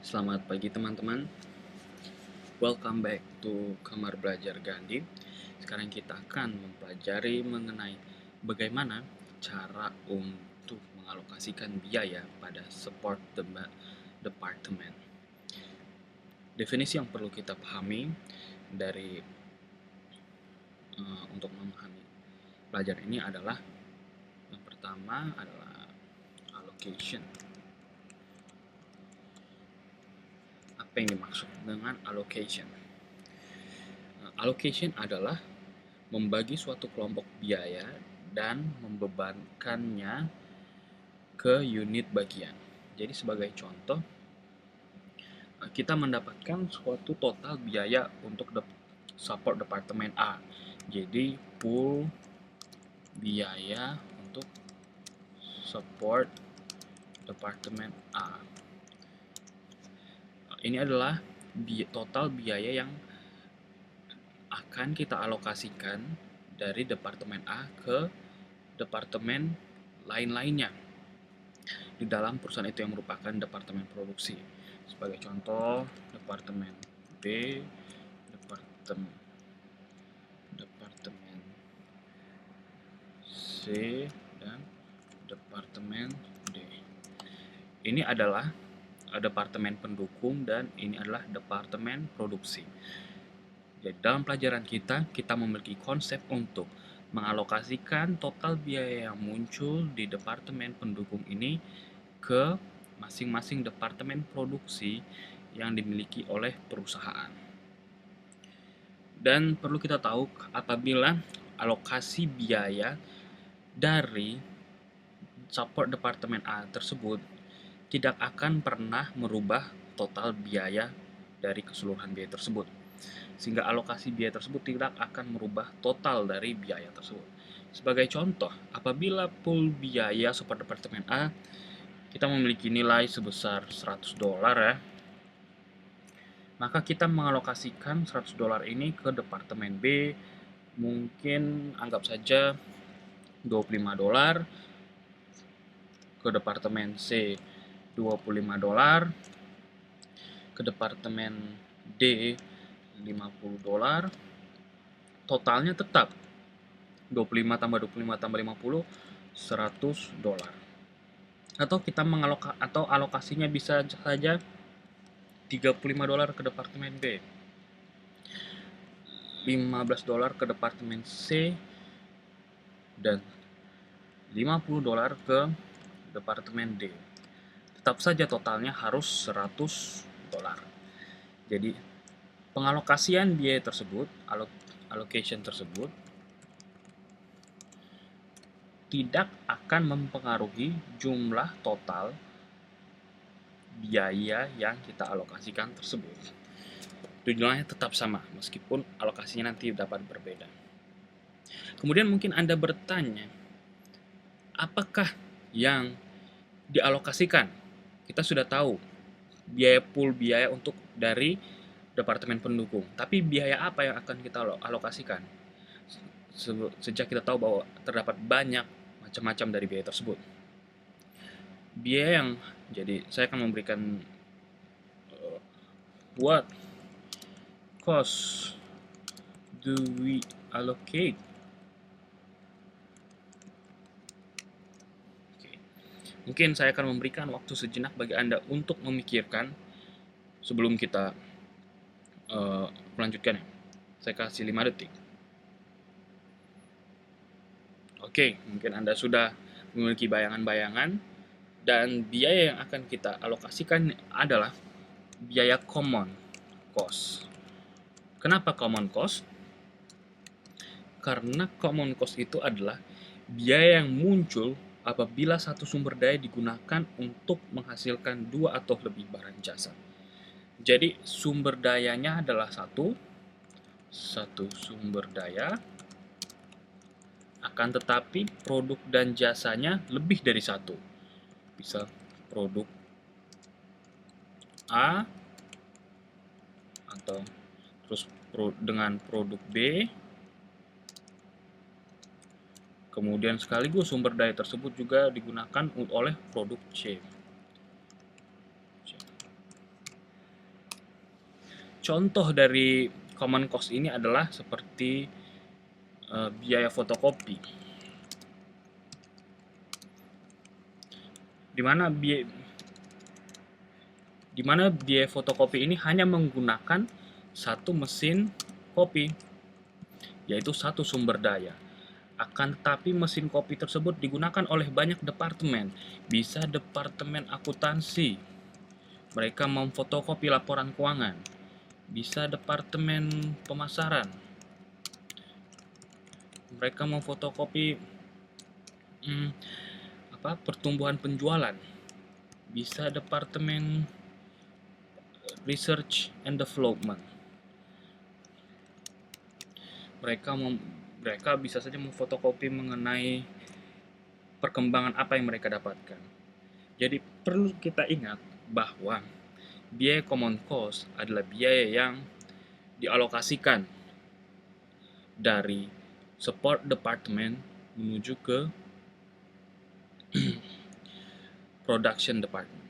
Selamat pagi teman-teman. Welcome back to Kamar Belajar Gandhi. Sekarang kita akan mempelajari mengenai bagaimana cara untuk mengalokasikan biaya pada support department. Definisi yang perlu kita pahami dari untuk memahami pelajaran ini adalah yang pertama adalah allocation. Apa yang dimaksud dengan allocation? Allocation adalah membagi suatu kelompok biaya dan membebankannya ke unit bagian. Jadi sebagai contoh, kita mendapatkan suatu total biaya untuk support departemen A. Jadi pool biaya untuk support departemen A. Ini adalah total biaya yang akan kita alokasikan dari departemen A ke departemen lain-lainnya di dalam perusahaan itu yang merupakan departemen produksi. Sebagai contoh, departemen B, departemen C, dan departemen D. Ini adalah departemen pendukung dan ini adalah departemen produksi. Jadi dalam pelajaran kita memiliki konsep untuk mengalokasikan total biaya yang muncul di departemen pendukung ini ke masing-masing departemen produksi yang dimiliki oleh perusahaan. Dan perlu kita tahu apabila alokasi biaya dari support departemen A tersebut tidak akan pernah merubah total biaya dari keseluruhan biaya tersebut. Sehingga alokasi biaya tersebut tidak akan merubah total dari biaya tersebut. Sebagai contoh, apabila pool biaya support departemen A kita memiliki nilai sebesar $100 ya, maka kita mengalokasikan $100 ini ke departemen B, mungkin anggap saja $25, ke departemen C $25, ke departemen D $50, totalnya tetap 25 tambah 25 tambah 50 $100. Atau kita alokasinya bisa saja $35 ke departemen B, $15 ke departemen C, dan $50 ke departemen D. Tetap saja totalnya harus $100. Jadi pengalokasian biaya tersebut, allocation tersebut tidak akan mempengaruhi jumlah total biaya yang kita alokasikan tersebut. Tujuannya tetap sama meskipun alokasinya nanti dapat berbeda. Kemudian mungkin Anda bertanya, apakah yang dialokasikan? Kita sudah tahu pool biaya untuk dari departemen pendukung. Tapi biaya apa yang akan kita alokasikan? Sejak kita tahu bahwa terdapat banyak macam-macam dari biaya tersebut. Biaya yang jadi saya akan memberikan what cost do we allocate? Mungkin saya akan memberikan waktu sejenak bagi Anda untuk memikirkan sebelum kita melanjutkan. Saya kasih 5 detik. Oke, mungkin Anda sudah memiliki bayangan-bayangan dan biaya yang akan kita alokasikan adalah biaya common cost. Kenapa common cost? Karena common cost itu adalah biaya yang muncul apabila satu sumber daya digunakan untuk menghasilkan dua atau lebih barang jasa. Jadi sumber dayanya adalah satu sumber daya, akan tetapi produk dan jasanya lebih dari satu. Bisa produk A atau terus dengan produk B, kemudian sekaligus sumber daya tersebut juga digunakan oleh produk C. Contoh dari common cost ini adalah seperti biaya fotokopi, di mana biaya fotokopi ini hanya menggunakan satu mesin kopi, yaitu satu sumber daya. Akan tetapi mesin kopi tersebut digunakan oleh banyak departemen. Bisa departemen akuntansi, mereka memfotokopi laporan keuangan. Bisa departemen pemasaran, mereka memfotokopi pertumbuhan penjualan. Bisa departemen research and development, mereka bisa saja memfotokopi mengenai perkembangan apa yang mereka dapatkan. Jadi perlu kita ingat bahwa biaya common cost adalah biaya yang dialokasikan dari support department menuju ke production department.